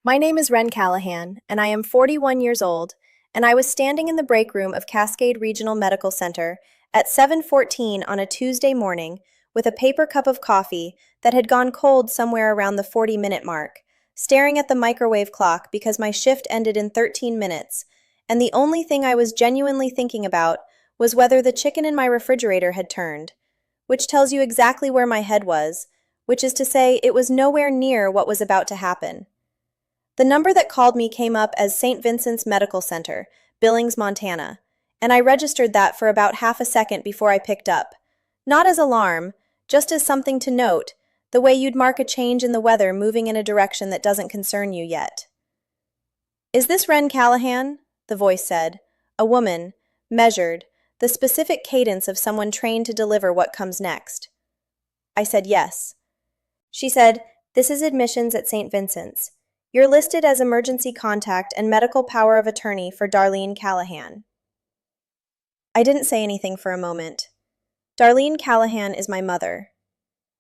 My name is Wren Callahan, and I am 41 years old, and I was standing in the break room of Cascade Regional Medical Center at 7:14 on a Tuesday morning with a paper cup of coffee that had gone cold somewhere around the 40-minute mark, staring at the microwave clock because my shift ended in 13 minutes, and the only thing I was genuinely thinking about was whether the chicken in my refrigerator had turned, which tells you exactly where my head was, which is to say it was nowhere near what was about to happen. The number that called me came up as St. Vincent's Medical Center, Billings, Montana, and I registered that for about half a second before I picked up. Not as alarm, just as something to note, the way you'd mark a change in the weather moving in a direction that doesn't concern you yet. "Is this Wren Callahan?" the voice said. A woman, measured, the specific cadence of someone trained to deliver what comes next. I said yes. She said, "This is admissions at St. Vincent's. You're listed as emergency contact and medical power of attorney for Darlene Callahan." I didn't say anything for a moment. Darlene Callahan is my mother.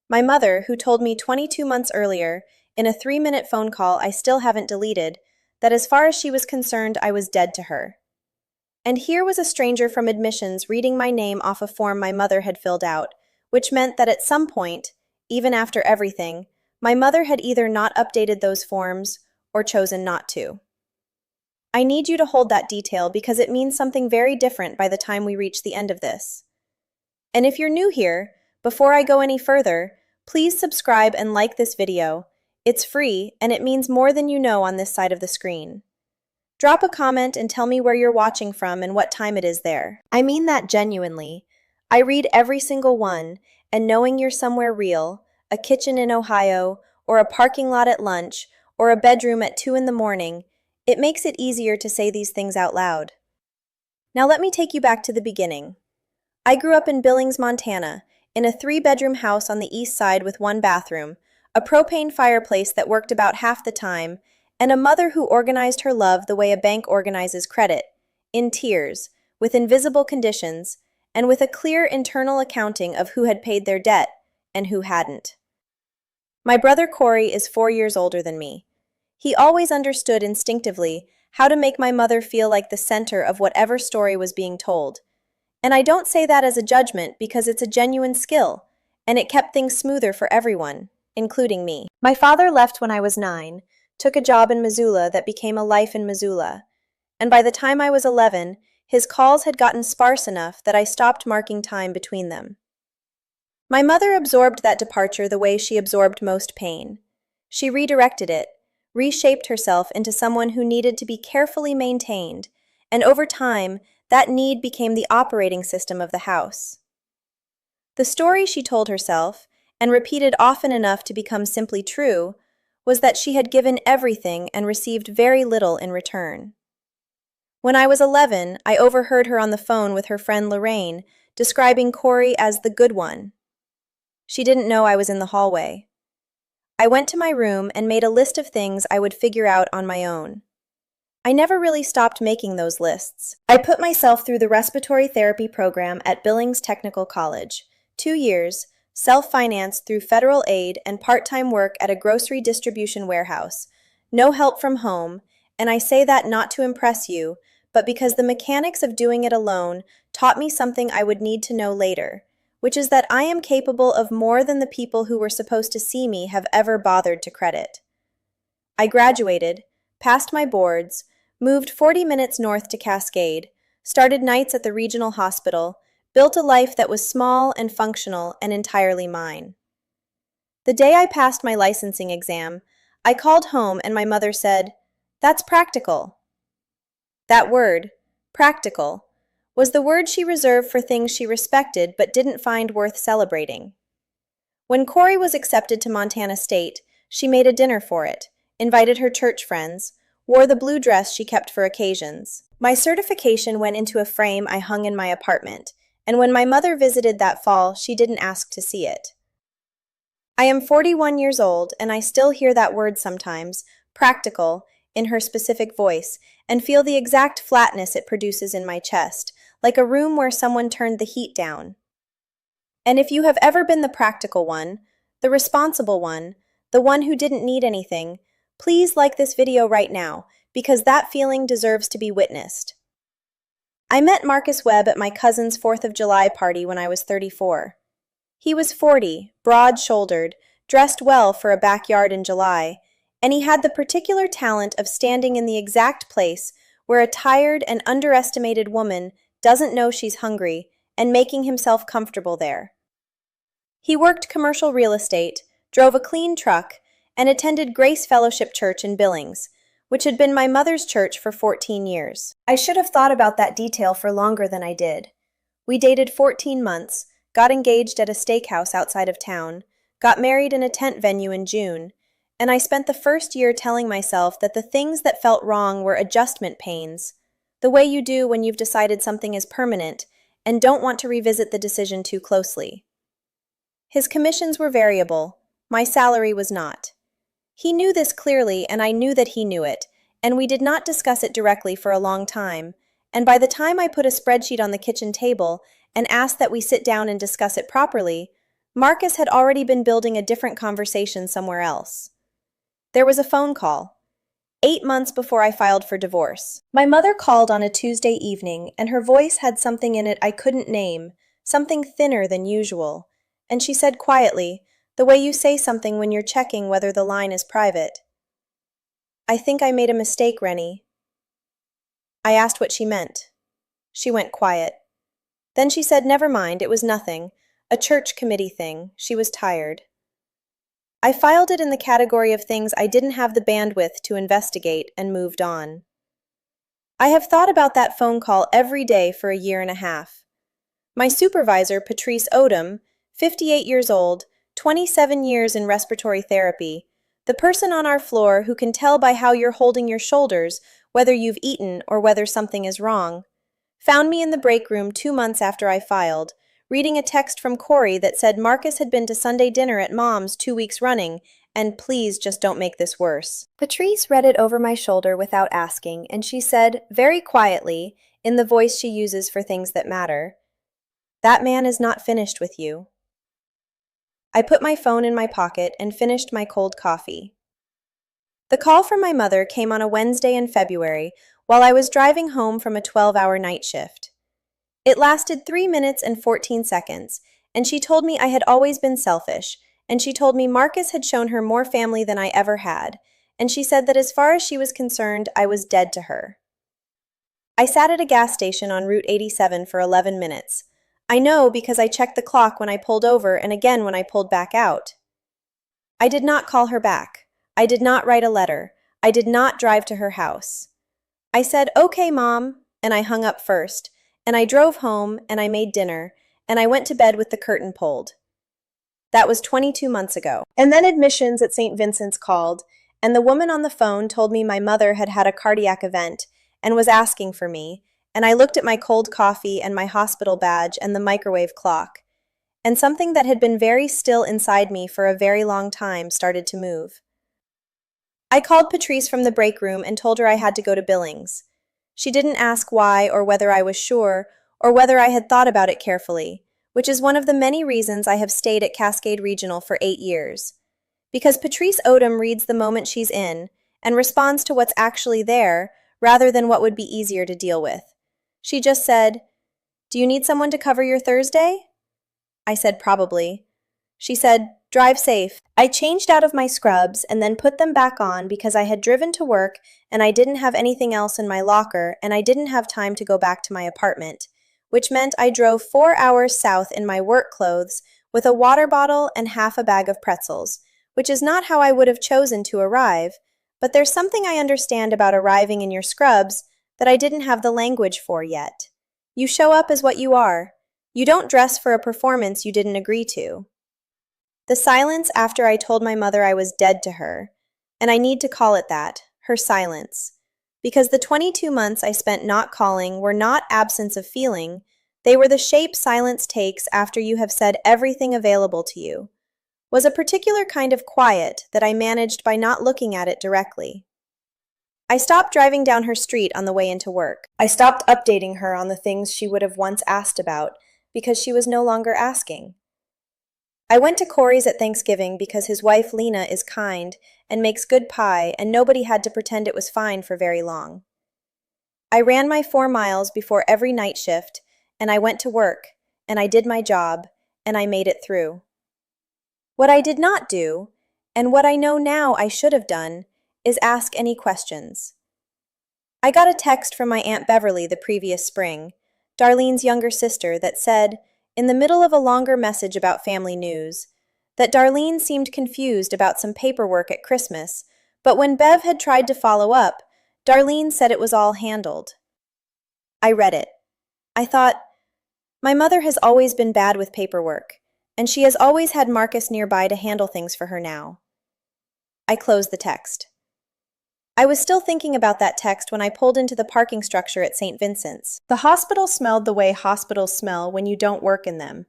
My mother, who told me 22 months earlier, in a 3-minute phone call I still haven't deleted, that as far as she was concerned, I was dead to her. And here was a stranger from admissions reading my name off a form my mother had filled out, which meant that at some point, even after everything, my mother had either not updated those forms or chosen not to. I need you to hold that detail because it means something very different by the time we reach the end of this. And if you're new here, before I go any further, please subscribe and like this video. It's free, and it means more than you know on this side of the screen. Drop a comment and tell me where you're watching from and what time it is there. I mean that genuinely. I read every single one, and knowing you're somewhere real, a kitchen in Ohio, or a parking lot at lunch, or a bedroom at 2 in the morning, it makes it easier to say these things out loud. Now let me take you back to the beginning. I grew up in Billings, Montana, in a 3-bedroom house on the east side with 1 bathroom, a propane fireplace that worked about half the time, and a mother who organized her love the way a bank organizes credit, in tiers, with invisible conditions, and with a clear internal accounting of who had paid their debt and who hadn't. My brother Corey is 4 years older than me. He always understood instinctively how to make my mother feel like the center of whatever story was being told. And I don't say that as a judgment because it's a genuine skill, and it kept things smoother for everyone, including me. My father left when I was 9, took a job in Missoula that became a life in Missoula, and by the time I was 11, his calls had gotten sparse enough that I stopped marking time between them. My mother absorbed that departure the way she absorbed most pain. She redirected it, reshaped herself into someone who needed to be carefully maintained, and over time, that need became the operating system of the house. The story she told herself, and repeated often enough to become simply true, was that she had given everything and received very little in return. When I was 11, I overheard her on the phone with her friend Lorraine, describing Corey as the good one. She didn't know I was in the hallway. I went to my room and made a list of things I would figure out on my own. I never really stopped making those lists. I put myself through the respiratory therapy program at Billings Technical College, 2 years, self-financed through federal aid and part-time work at a grocery distribution warehouse, no help from home, and I say that not to impress you, but because the mechanics of doing it alone taught me something I would need to know later, which is that I am capable of more than the people who were supposed to see me have ever bothered to credit. I graduated, passed my boards, moved 40 minutes north to Cascade, started nights at the regional hospital, built a life that was small and functional and entirely mine. The day I passed my licensing exam, I called home and my mother said, "That's practical." That word, practical, was the word she reserved for things she respected but didn't find worth celebrating. When Corey was accepted to Montana State, she made a dinner for it, invited her church friends, wore the blue dress she kept for occasions. My certification went into a frame I hung in my apartment, and when my mother visited that fall, she didn't ask to see it. I am 41 years old, and I still hear that word sometimes, practical, in her specific voice, and feel the exact flatness it produces in my chest, like a room where someone turned the heat down. And if you have ever been the practical one, the responsible one, the one who didn't need anything, Please like this video right now, because that feeling deserves to be witnessed. I met Marcus Webb at my cousin's 4th of July party when I was 34. He was 40, broad-shouldered, dressed well for a backyard in July, and he had the particular talent of standing in the exact place where a tired and underestimated woman doesn't know she's hungry and making himself comfortable there. He worked commercial real estate, drove a clean truck, and attended Grace Fellowship Church in Billings, which had been my mother's church for 14 years. I should have thought about that detail for longer than I did. We dated 14 months, got engaged at a steakhouse outside of town, got married in a tent venue in June, and I spent the first year telling myself that the things that felt wrong were adjustment pains, the way you do when you've decided something is permanent and don't want to revisit the decision too closely. His commissions were variable, my salary was not. He knew this clearly, and I knew that he knew it, and we did not discuss it directly for a long time, and by the time I put a spreadsheet on the kitchen table and asked that we sit down and discuss it properly, Marcus had already been building a different conversation somewhere else. There was a phone call, 8 months before I filed for divorce. My mother called on a Tuesday evening, and her voice had something in it I couldn't name, something thinner than usual, and she said quietly, the way you say something when you're checking whether the line is private. I think I made a mistake, Rennie. I asked what she meant. She went quiet. Then she said, never mind, it was nothing. A church committee thing. She was tired. I filed it in the category of things I didn't have the bandwidth to investigate and moved on. I have thought about that phone call every day for a year and a half. My supervisor, Patrice Odom, 58 years old, 27 years in respiratory therapy, the person on our floor who can tell by how you're holding your shoulders whether you've eaten or whether something is wrong, found me in the break room 2 months after I filed, reading a text from Corey that said Marcus had been to Sunday dinner at Mom's 2 weeks running, and please just don't make this worse. Patrice read it over my shoulder without asking, and she said, very quietly, in the voice she uses for things that matter, that man is not finished with you. I put my phone in my pocket and finished my cold coffee. The call from my mother came on a Wednesday in February while I was driving home from a 12-hour night shift. It lasted 3 minutes and 14 seconds, and she told me I had always been selfish, and she told me Marcus had shown her more family than I ever had, and she said that as far as she was concerned, I was dead to her. I sat at a gas station on Route 87 for 11 minutes. I know because I checked the clock when I pulled over and again when I pulled back out. I did not call her back. I did not write a letter. I did not drive to her house. I said, okay, Mom, and I hung up first, and I drove home, and I made dinner, and I went to bed with the curtain pulled. That was 22 months ago. And then admissions at St. Vincent's called, and the woman on the phone told me my mother had had a cardiac event and was asking for me, and I looked at my cold coffee and my hospital badge and the microwave clock, and something that had been very still inside me for a very long time started to move. I called Patrice from the break room and told her I had to go to Billings. She didn't ask why or whether I was sure or whether I had thought about it carefully, which is one of the many reasons I have stayed at Cascade Regional for 8 years. Because Patrice Odom reads the moment she's in and responds to what's actually there rather than what would be easier to deal with. She just said, do you need someone to cover your Thursday? I said, probably. She said, drive safe. I changed out of my scrubs and then put them back on because I had driven to work and I didn't have anything else in my locker and I didn't have time to go back to my apartment, which meant I drove 4 hours south in my work clothes with a water bottle and half a bag of pretzels, which is not how I would have chosen to arrive, but there's something I understand about arriving in your scrubs that I didn't have the language for yet. You show up as what you are. You don't dress for a performance you didn't agree to. The silence after I told my mother I was dead to her, and I need to call it that, her silence, because the 22 months I spent not calling were not absence of feeling, they were the shape silence takes after you have said everything available to you, was a particular kind of quiet that I managed by not looking at it directly. I stopped driving down her street on the way into work. I stopped updating her on the things she would have once asked about because she was no longer asking. I went to Corey's at Thanksgiving because his wife Lena is kind and makes good pie, and nobody had to pretend it was fine for very long. I ran my 4 miles before every night shift, and I went to work, and I did my job, and I made it through. What I did not do, and what I know now I should have done, is ask any questions. I got a text from my Aunt Beverly the previous spring, Darlene's younger sister, that said, in the middle of a longer message about family news, that Darlene seemed confused about some paperwork at Christmas, but when Bev had tried to follow up, Darlene said it was all handled. I read it. I thought, my mother has always been bad with paperwork, and she has always had Marcus nearby to handle things for her now. I closed the text. I was still thinking about that text when I pulled into the parking structure at St. Vincent's. The hospital smelled the way hospitals smell when you don't work in them,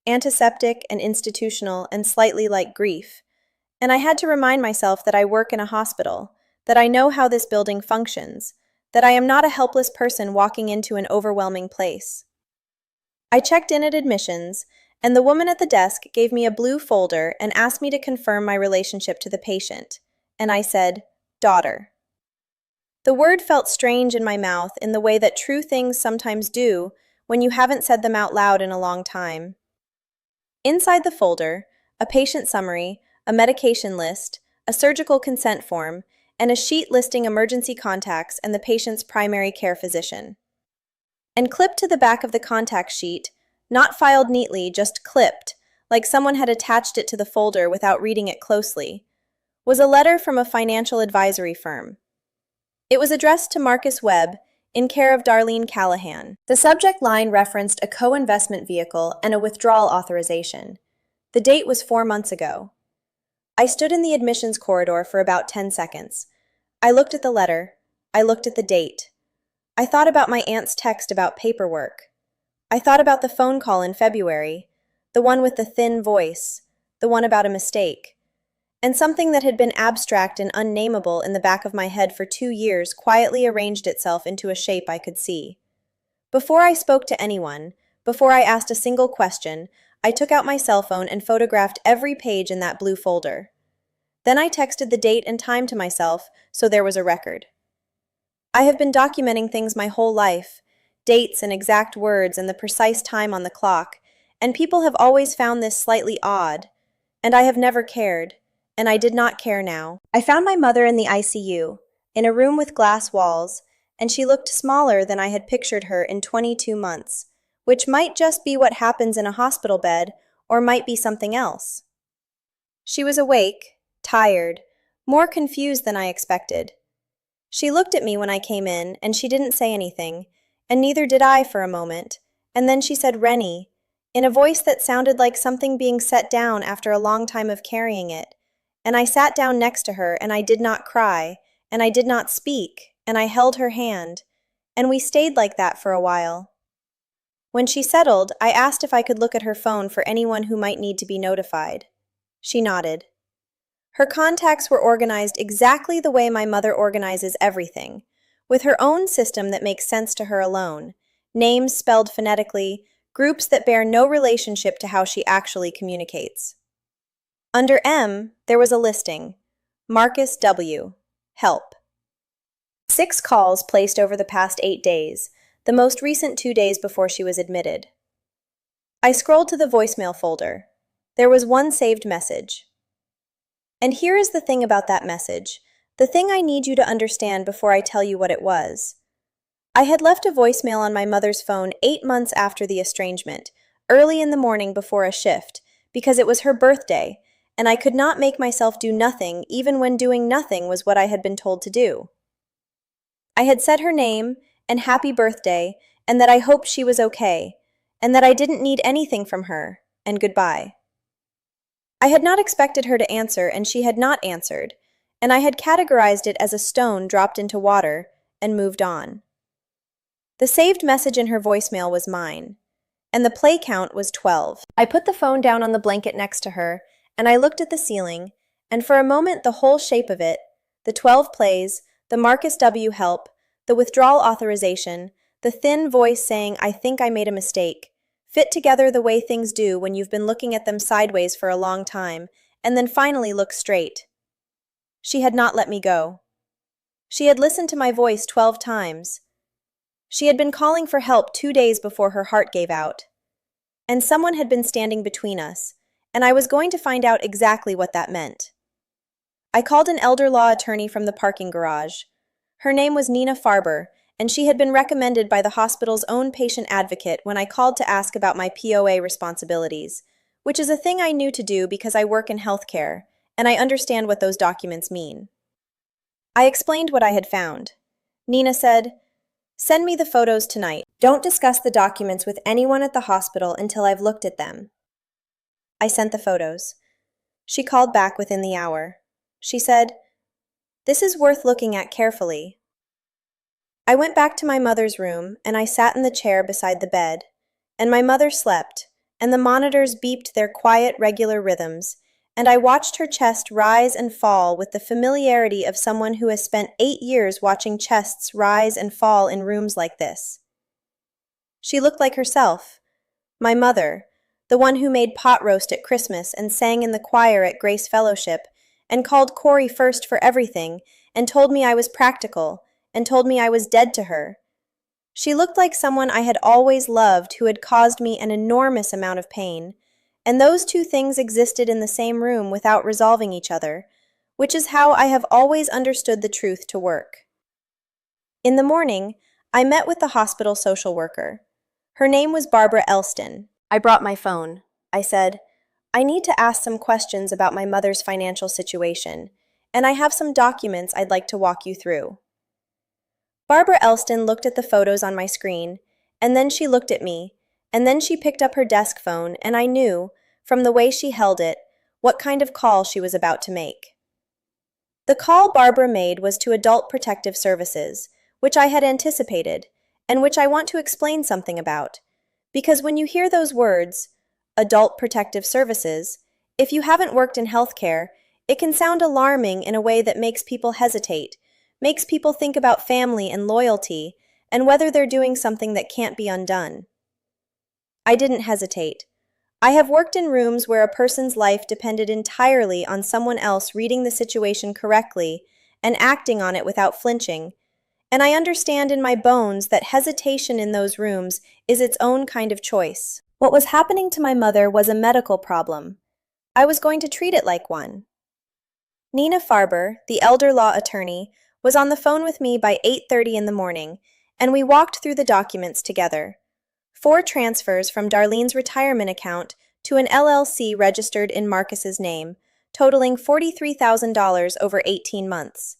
antiseptic and institutional and slightly like grief. And I had to remind myself that I work in a hospital, that I know how this building functions, that I am not a helpless person walking into an overwhelming place. I checked in at admissions, and the woman at the desk gave me a blue folder and asked me to confirm my relationship to the patient, and I said, daughter. The word felt strange in my mouth in the way that true things sometimes do when you haven't said them out loud in a long time. Inside the folder, a patient summary, a medication list, a surgical consent form, and a sheet listing emergency contacts and the patient's primary care physician. And clipped to the back of the contact sheet, not filed neatly, just clipped, like someone had attached it to the folder without reading it closely, was a letter from a financial advisory firm. It was addressed to Marcus Webb, in care of Darlene Callahan. The subject line referenced a co-investment vehicle and a withdrawal authorization. The date was 4 months ago. I stood in the admissions corridor for about 10 seconds. I looked at the letter. I looked at the date. I thought about my aunt's text about paperwork. I thought about the phone call in February, the one with the thin voice, the one about a mistake. And something that had been abstract and unnameable in the back of my head for 2 years quietly arranged itself into a shape I could see. Before I spoke to anyone, before I asked a single question, I took out my cell phone and photographed every page in that blue folder. Then I texted the date and time to myself, so there was a record. I have been documenting things my whole life, dates and exact words and the precise time on the clock, and people have always found this slightly odd, and I have never cared. And I did not care now. I found my mother in the ICU, in a room with glass walls, and she looked smaller than I had pictured her in 22 months, which might just be what happens in a hospital bed, or might be something else. She was awake, tired, more confused than I expected. She looked at me when I came in, and she didn't say anything, and neither did I for a moment, and then she said Rennie, in a voice that sounded like something being set down after a long time of carrying it. And I sat down next to her, and I did not cry, and I did not speak, and I held her hand, and we stayed like that for a while. When she settled, I asked if I could look at her phone for anyone who might need to be notified. She nodded. Her contacts were organized exactly the way my mother organizes everything, with her own system that makes sense to her alone, names spelled phonetically, groups that bear no relationship to how she actually communicates. Under M, there was a listing, Marcus W. Help. 6 calls placed over the past 8 days, the most recent 2 days before she was admitted. I scrolled to the voicemail folder. There was one saved message. And here is the thing about that message, the thing I need you to understand before I tell you what it was. I had left a voicemail on my mother's phone 8 months after the estrangement, early in the morning before a shift, because it was her birthday, and I could not make myself do nothing even when doing nothing was what I had been told to do. I had said her name, and happy birthday, and that I hoped she was okay, and that I didn't need anything from her, and goodbye. I had not expected her to answer, and she had not answered, and I had categorized it as a stone dropped into water, and moved on. The saved message in her voicemail was mine, and the play count was 12. I put the phone down on the blanket next to her, and I looked at the ceiling, and for a moment the whole shape of it, the 12 plays, the Marcus W. help, the withdrawal authorization, the thin voice saying, I think I made a mistake, fit together the way things do when you've been looking at them sideways for a long time, and then finally look straight. She had not let me go. She had listened to my voice 12 times. She had been calling for help 2 days before her heart gave out. And someone had been standing between us, and I was going to find out exactly what that meant. I called an elder law attorney from the parking garage. Her name was Nina Farber, and she had been recommended by the hospital's own patient advocate when I called to ask about my POA responsibilities, which is a thing I knew to do because I work in healthcare, and I understand what those documents mean. I explained what I had found. Nina said, "Send me the photos tonight. Don't discuss the documents with anyone at the hospital until I've looked at them." I sent the photos. She called back within the hour. She said, "This is worth looking at carefully." I went back to my mother's room, and I sat in the chair beside the bed, and my mother slept, and the monitors beeped their quiet, regular rhythms, and I watched her chest rise and fall with the familiarity of someone who has spent 8 years watching chests rise and fall in rooms like this. She looked like herself, my mother, the one who made pot roast at Christmas and sang in the choir at Grace Fellowship, and called Corey first for everything, and told me I was practical, and told me I was dead to her. She looked like someone I had always loved who had caused me an enormous amount of pain, and those two things existed in the same room without resolving each other, which is how I have always understood the truth to work. In the morning, I met with the hospital social worker. Her name was Barbara Elston. I brought my phone. I said, "I need to ask some questions about my mother's financial situation, and I have some documents I'd like to walk you through." Barbara Elston looked at the photos on my screen, and then she looked at me, and then she picked up her desk phone, and I knew, from the way she held it, what kind of call she was about to make. The call Barbara made was to Adult Protective Services, which I had anticipated, and which I want to explain something about, because when you hear those words, Adult Protective Services, if you haven't worked in healthcare, it can sound alarming in a way that makes people hesitate, makes people think about family and loyalty, and whether they're doing something that can't be undone. I didn't hesitate. I have worked in rooms where a person's life depended entirely on someone else reading the situation correctly and acting on it without flinching, and I understand in my bones that hesitation in those rooms is its own kind of choice. What was happening to my mother was a medical problem. I was going to treat it like one. Nina Farber, the elder law attorney, was on the phone with me by 8:30 in the morning, and we walked through the documents together. 4 transfers from Darlene's retirement account to an LLC registered in Marcus's name, totaling $43,000 over 18 months.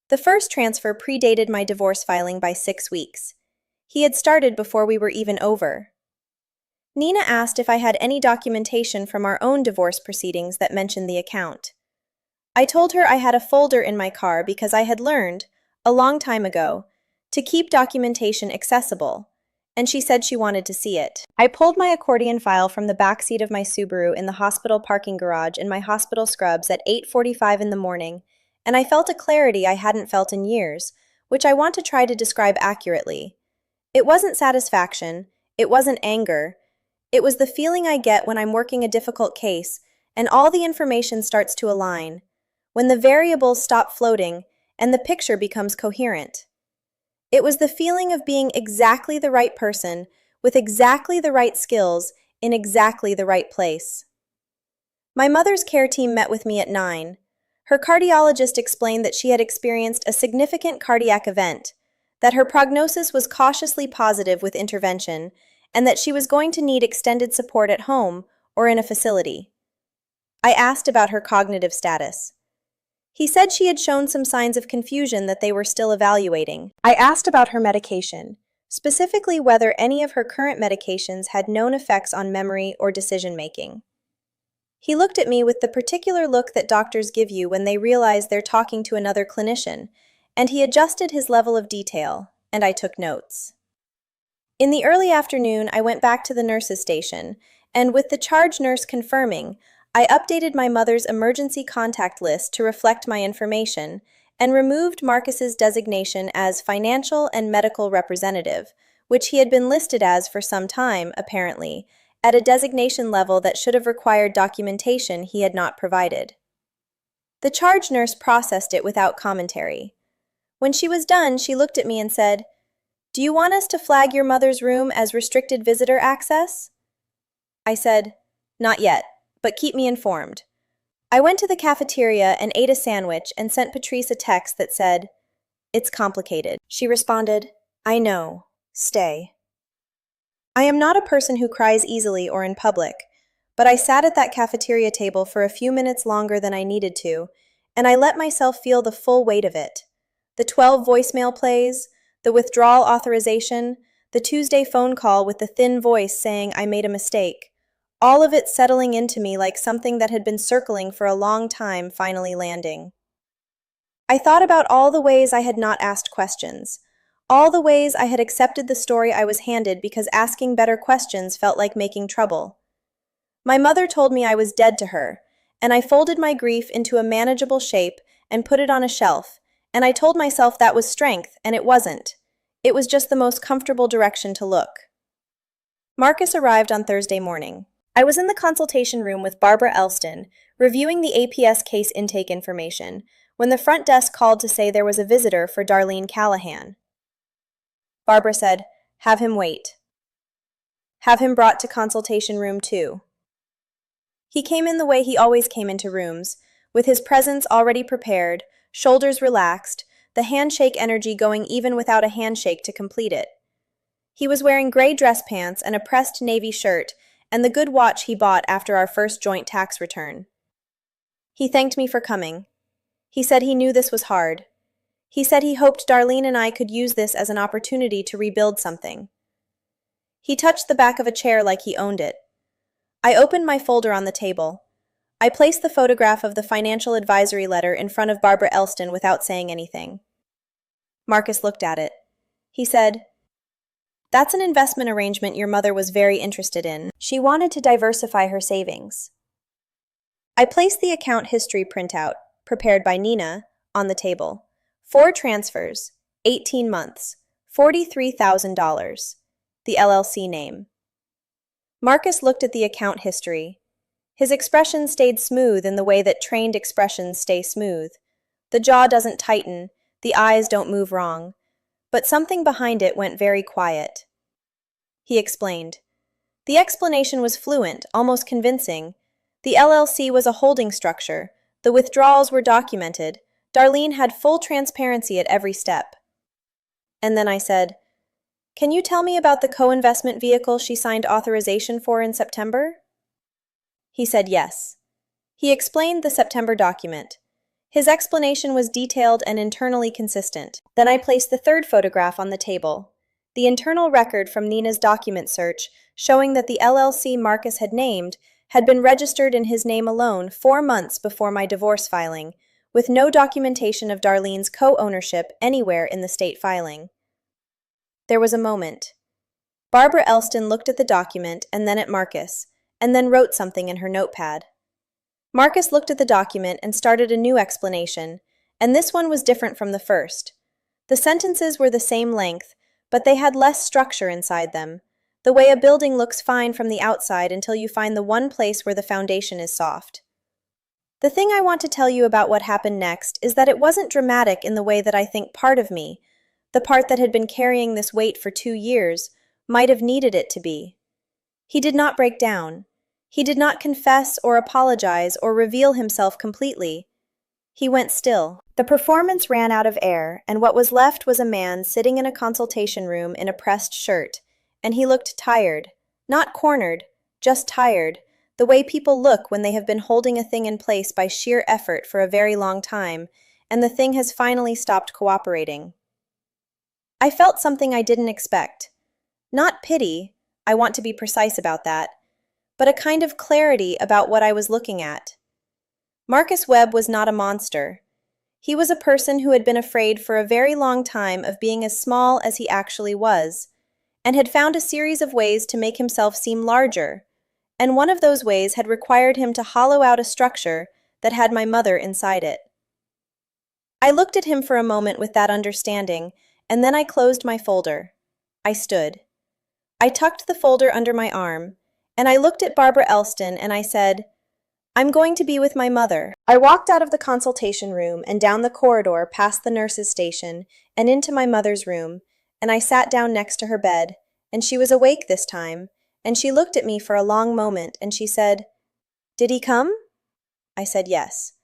The first transfer predated my divorce filing by 6 weeks. He had started before we were even over. Nina asked if I had any documentation from our own divorce proceedings that mentioned the account. I told her I had a folder in my car because I had learned, a long time ago, to keep documentation accessible, and she said she wanted to see it. I pulled my accordion file from the back seat of my Subaru in the hospital parking garage in my hospital scrubs at 8:45 in the morning, and I felt a clarity I hadn't felt in years, which I want to try to describe accurately. It wasn't satisfaction, it wasn't anger, it was the feeling I get when I'm working a difficult case and all the information starts to align, when the variables stop floating and the picture becomes coherent. It was the feeling of being exactly the right person with exactly the right skills in exactly the right place. My mother's care team met with me at 9. Her cardiologist explained that she had experienced a significant cardiac event, that her prognosis was cautiously positive with intervention, and that she was going to need extended support at home or in a facility. I asked about her cognitive status. He said she had shown some signs of confusion that they were still evaluating. I asked about her medication, specifically whether any of her current medications had known effects on memory or decision-making. He looked at me with the particular look that doctors give you when they realize they're talking to another clinician, and he adjusted his level of detail, and I took notes. In the early afternoon, I went back to the nurse's station, and with the charge nurse confirming, I updated my mother's emergency contact list to reflect my information and removed Marcus's designation as financial and medical representative, which he had been listed as for some time, apparently, at a designation level that should have required documentation he had not provided. The charge nurse processed it without commentary. When she was done, she looked at me and said, "Do you want us to flag your mother's room as restricted visitor access?" I said, "Not yet, but keep me informed." I went to the cafeteria and ate a sandwich and sent Patrice a text that said, "It's complicated." She responded, "I know. Stay." I am not a person who cries easily or in public, but I sat at that cafeteria table for a few minutes longer than I needed to, and I let myself feel the full weight of it. The 12 voicemail plays, the withdrawal authorization, the Tuesday phone call with the thin voice saying I made a mistake, all of it settling into me like something that had been circling for a long time finally landing. I thought about all the ways I had not asked questions, all the ways I had accepted the story I was handed because asking better questions felt like making trouble. My mother told me I was dead to her, and I folded my grief into a manageable shape and put it on a shelf, and I told myself that was strength, and it wasn't. It was just the most comfortable direction to look. Marcus arrived on Thursday morning. I was in the consultation room with Barbara Elston, reviewing the APS case intake information, when the front desk called to say there was a visitor for Darlene Callahan. Barbara said, "Have him wait. Have him brought to consultation room 2. He came in the way he always came into rooms, with his presence already prepared, shoulders relaxed, the handshake energy going even without a handshake to complete it. He was wearing gray dress pants and a pressed navy shirt, and the good watch he bought after our first joint tax return. He thanked me for coming. He said he knew this was hard. He said he hoped Darlene and I could use this as an opportunity to rebuild something. He touched the back of a chair like he owned it. I opened my folder on the table. I placed the photograph of the financial advisory letter in front of Barbara Elston without saying anything. Marcus looked at it. He said, "That's an investment arrangement your mother was very interested in. She wanted to diversify her savings." I placed the account history printout, prepared by Nina, on the table. 4 transfers, 18 months, $43,000. The LLC name. Marcus looked at the account history. His expression stayed smooth in the way that trained expressions stay smooth. The jaw doesn't tighten, the eyes don't move wrong, but something behind it went very quiet. He explained. The explanation was fluent, almost convincing. The LLC was a holding structure. The withdrawals were documented. Darlene had full transparency at every step. And then I said, "Can you tell me about the co-investment vehicle she signed authorization for in September?" He said yes. He explained the September document. His explanation was detailed and internally consistent. Then I placed the third photograph on the table. The internal record from Nina's document search, showing that the LLC Marcus had named, had been registered in his name alone 4 months before my divorce filing, with no documentation of Darlene's co-ownership anywhere in the state filing. There was a moment. Barbara Elston looked at the document and then at Marcus, and then wrote something in her notepad. Marcus looked at the document and started a new explanation, and this one was different from the first. The sentences were the same length, but they had less structure inside them, the way a building looks fine from the outside until you find the one place where the foundation is soft. The thing I want to tell you about what happened next is that it wasn't dramatic in the way that I think part of me, the part that had been carrying this weight for 2 years, might have needed it to be. He did not break down. He did not confess or apologize or reveal himself completely. He went still. The performance ran out of air, and what was left was a man sitting in a consultation room in a pressed shirt, and he looked tired. Not cornered, just tired, the way people look when they have been holding a thing in place by sheer effort for a very long time, and the thing has finally stopped cooperating. I felt something I didn't expect. Not pity, I want to be precise about that, but a kind of clarity about what I was looking at. Marcus Webb was not a monster. He was a person who had been afraid for a very long time of being as small as he actually was, and had found a series of ways to make himself seem larger, and one of those ways had required him to hollow out a structure that had my mother inside it. I looked at him for a moment with that understanding, and then I closed my folder. I stood. I tucked the folder under my arm, and I looked at Barbara Elston and I said, I'm going to be with my mother. I walked out of the consultation room and down the corridor past the nurse's station and into my mother's room, and I sat down next to her bed, and she was awake this time, and she looked at me for a long moment and she said, "Did he come?" I said yes.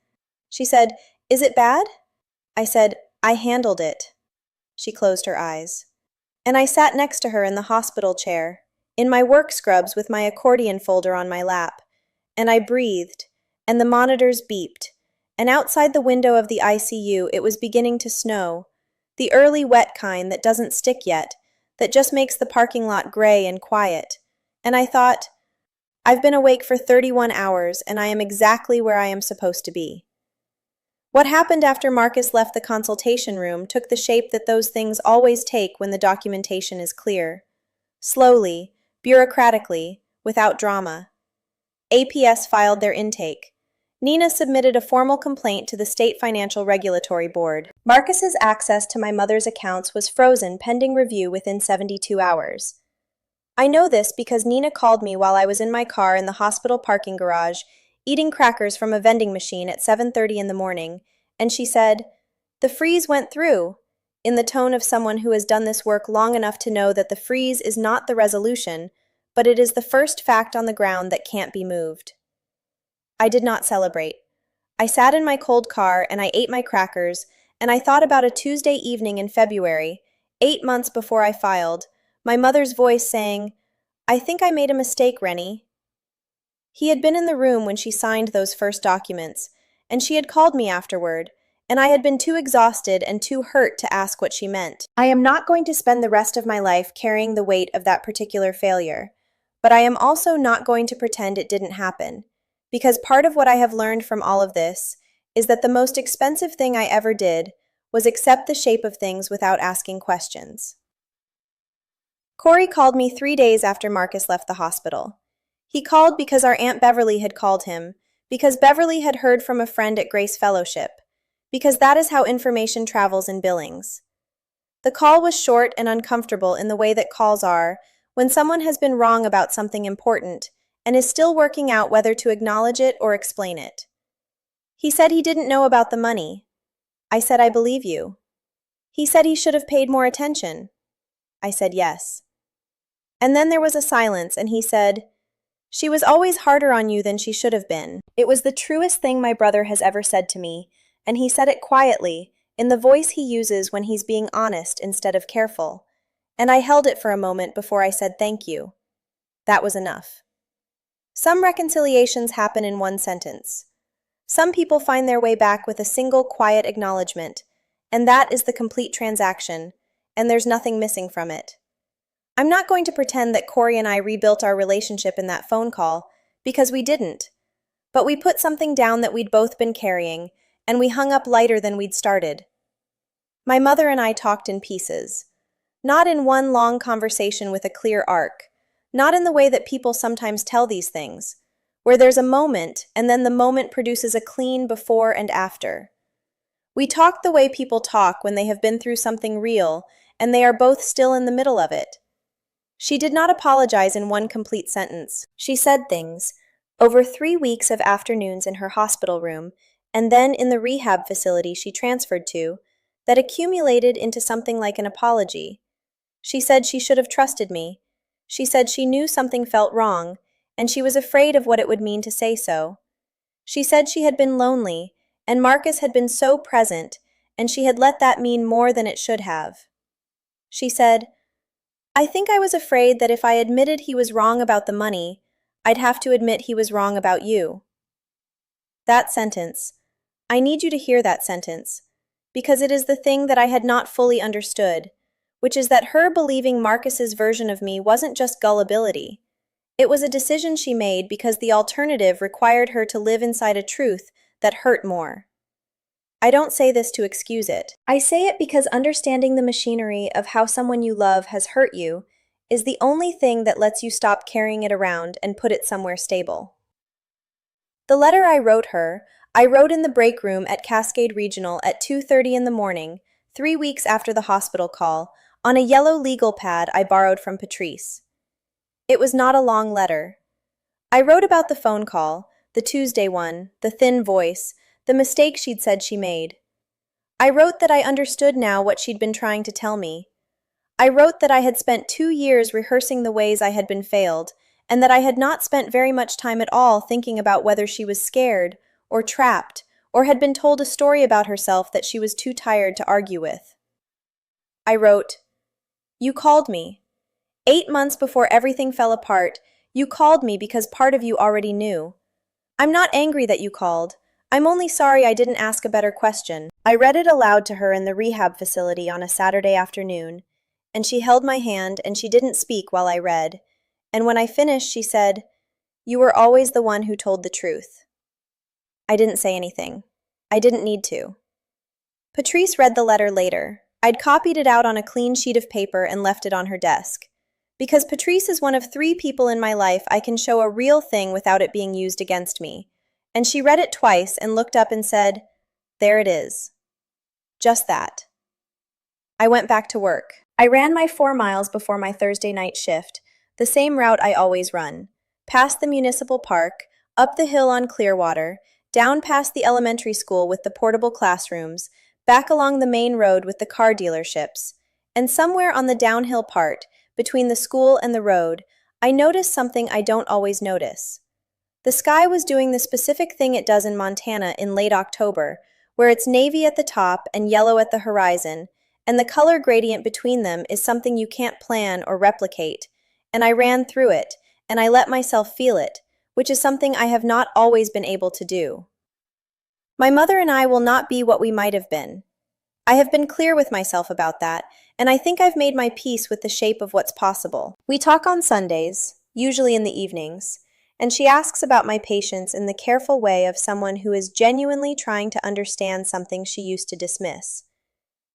She said, "Is it bad?" I said, "I handled it." She closed her eyes. And I sat next to her in the hospital chair, in my work scrubs with my accordion folder on my lap, and I breathed, and the monitors beeped, and outside the window of the ICU it was beginning to snow, the early wet kind that doesn't stick yet, that just makes the parking lot gray and quiet. And I thought, I've been awake for 31 hours, and I am exactly where I am supposed to be. What happened after Marcus left the consultation room took the shape that those things always take when the documentation is clear. Slowly, bureaucratically, without drama. APS filed their intake. Nina submitted a formal complaint to the State Financial Regulatory Board. Marcus's access to my mother's accounts was frozen pending review within 72 hours. I know this because Nina called me while I was in my car in the hospital parking garage, eating crackers from a vending machine at 7:30 in the morning, and she said, "The freeze went through," in the tone of someone who has done this work long enough to know that the freeze is not the resolution, but it is the first fact on the ground that can't be moved. I did not celebrate. I sat in my cold car and I ate my crackers, and I thought about a Tuesday evening in February, 8 months before I filed, my mother's voice saying, "I think I made a mistake, Rennie." He had been in the room when she signed those first documents, and she had called me afterward, and I had been too exhausted and too hurt to ask what she meant. I am not going to spend the rest of my life carrying the weight of that particular failure, but I am also not going to pretend it didn't happen, because part of what I have learned from all of this is that the most expensive thing I ever did was accept the shape of things without asking questions. Corey called me 3 days after Marcus left the hospital. He called because our Aunt Beverly had called him, because Beverly had heard from a friend at Grace Fellowship, because that is how information travels in Billings. The call was short and uncomfortable in the way that calls are when someone has been wrong about something important and is still working out whether to acknowledge it or explain it. He said he didn't know about the money. I said, "I believe you." He said he should have paid more attention. I said yes. And then there was a silence, and he said, "She was always harder on you than she should have been." It was the truest thing my brother has ever said to me, and he said it quietly, in the voice he uses when he's being honest instead of careful. And I held it for a moment before I said thank you. That was enough. Some reconciliations happen in one sentence. Some people find their way back with a single quiet acknowledgement, and that is the complete transaction, and there's nothing missing from it. I'm not going to pretend that Corey and I rebuilt our relationship in that phone call, because we didn't. But we put something down that we'd both been carrying, and we hung up lighter than we'd started. My mother and I talked in pieces. Not in one long conversation with a clear arc, not in the way that people sometimes tell these things, where there's a moment and then the moment produces a clean before and after. We talked the way people talk when they have been through something real and they are both still in the middle of it. She did not apologize in one complete sentence. She said things, over 3 weeks of afternoons in her hospital room, and then in the rehab facility she transferred to, that accumulated into something like an apology. She said she should have trusted me. She said she knew something felt wrong, and she was afraid of what it would mean to say so. She said she had been lonely, and Marcus had been so present, and she had let that mean more than it should have. She said, "I think I was afraid that if I admitted he was wrong about the money, I'd have to admit he was wrong about you." That sentence, I need you to hear that sentence, because it is the thing that I had not fully understood, which is that her believing Marcus's version of me wasn't just gullibility. It was a decision she made because the alternative required her to live inside a truth that hurt more. I don't say this to excuse it. I say it because understanding the machinery of how someone you love has hurt you is the only thing that lets you stop carrying it around and put it somewhere stable. The letter I wrote her, I wrote in the break room at Cascade Regional at 2:30 in the morning, 3 weeks after the hospital call, on a yellow legal pad I borrowed from Patrice. It was not a long letter. I wrote about the phone call, the Tuesday one, the thin voice, the mistake she'd said she made. I wrote that I understood now what she'd been trying to tell me. I wrote that I had spent 2 years rehearsing the ways I had been failed, and that I had not spent very much time at all thinking about whether she was scared, or trapped, or had been told a story about herself that she was too tired to argue with. I wrote, "You called me. 8 months before everything fell apart, you called me because part of you already knew. I'm not angry that you called. I'm only sorry I didn't ask a better question." I read it aloud to her in the rehab facility on a Saturday afternoon, and she held my hand and she didn't speak while I read. And when I finished, she said, "You were always the one who told the truth." I didn't say anything. I didn't need to. Patrice read the letter later. I'd copied it out on a clean sheet of paper and left it on her desk. Because Patrice is one of 3 people in my life I can show a real thing without it being used against me. And she read it twice and looked up and said, "There it is." Just that. I went back to work. I ran my 4 miles before my Thursday night shift, the same route I always run. Past the municipal park, up the hill on Clearwater, down past the elementary school with the portable classrooms, back along the main road with the car dealerships. And somewhere on the downhill part, between the school and the road, I noticed something I don't always notice. The sky was doing the specific thing it does in Montana in late October, where it's navy at the top and yellow at the horizon, and the color gradient between them is something you can't plan or replicate. And I ran through it, and I let myself feel it, which is something I have not always been able to do. My mother and I will not be what we might have been. I have been clear with myself about that, and I think I've made my peace with the shape of what's possible. We talk on Sundays, usually in the evenings, and she asks about my patience in the careful way of someone who is genuinely trying to understand something she used to dismiss.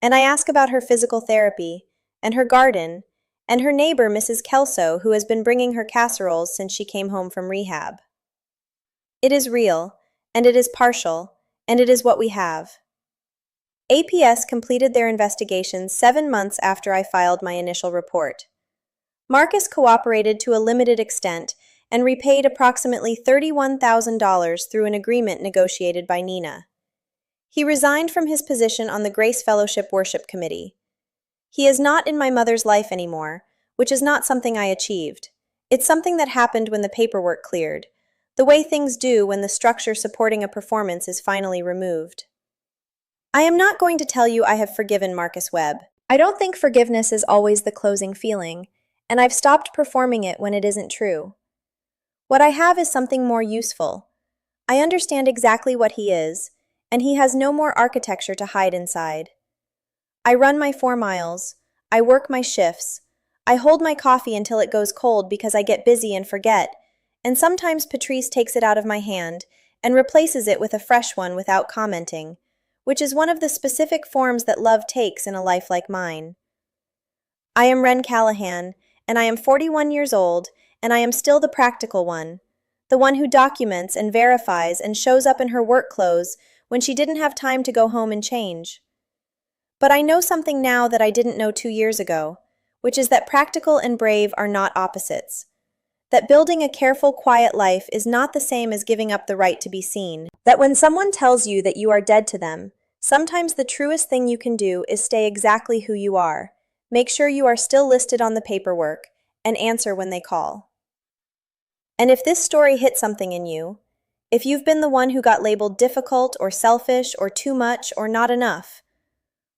And I ask about her physical therapy, and her garden, and her neighbor, Mrs. Kelso, who has been bringing her casseroles since she came home from rehab. It is real, and it is partial, and it is what we have. APS completed their investigation 7 months after I filed my initial report. Marcus cooperated to a limited extent and repaid approximately $31,000 through an agreement negotiated by Nina. He resigned from his position on the Grace Fellowship Worship Committee. He is not in my mother's life anymore, which is not something I achieved. It's something that happened when the paperwork cleared, the way things do when the structure supporting a performance is finally removed. I am not going to tell you I have forgiven Marcus Webb. I don't think forgiveness is always the closing feeling, and I've stopped performing it when it isn't true. What I have is something more useful. I understand exactly what he is, and he has no more architecture to hide inside. I run my 4 miles. I work my shifts. I hold my coffee until it goes cold because I get busy and forget, and sometimes Patrice takes it out of my hand and replaces it with a fresh one without commenting, which is one of the specific forms that love takes in a life like mine. I am Wren Callahan, and I am 41 years old, and I am still the practical one, the one who documents and verifies and shows up in her work clothes when she didn't have time to go home and change. But I know something now that I didn't know 2 years ago, which is that practical and brave are not opposites. That building a careful, quiet life is not the same as giving up the right to be seen. That when someone tells you that you are dead to them, sometimes the truest thing you can do is stay exactly who you are, make sure you are still listed on the paperwork, and answer when they call. And if this story hit something in you, if you've been the one who got labeled difficult or selfish or too much or not enough,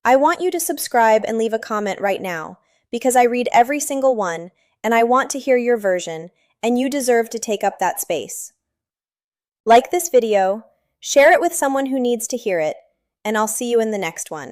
I want you to subscribe and leave a comment right now, because I read every single one, and I want to hear your version, and you deserve to take up that space. Like this video, share it with someone who needs to hear it, and I'll see you in the next one.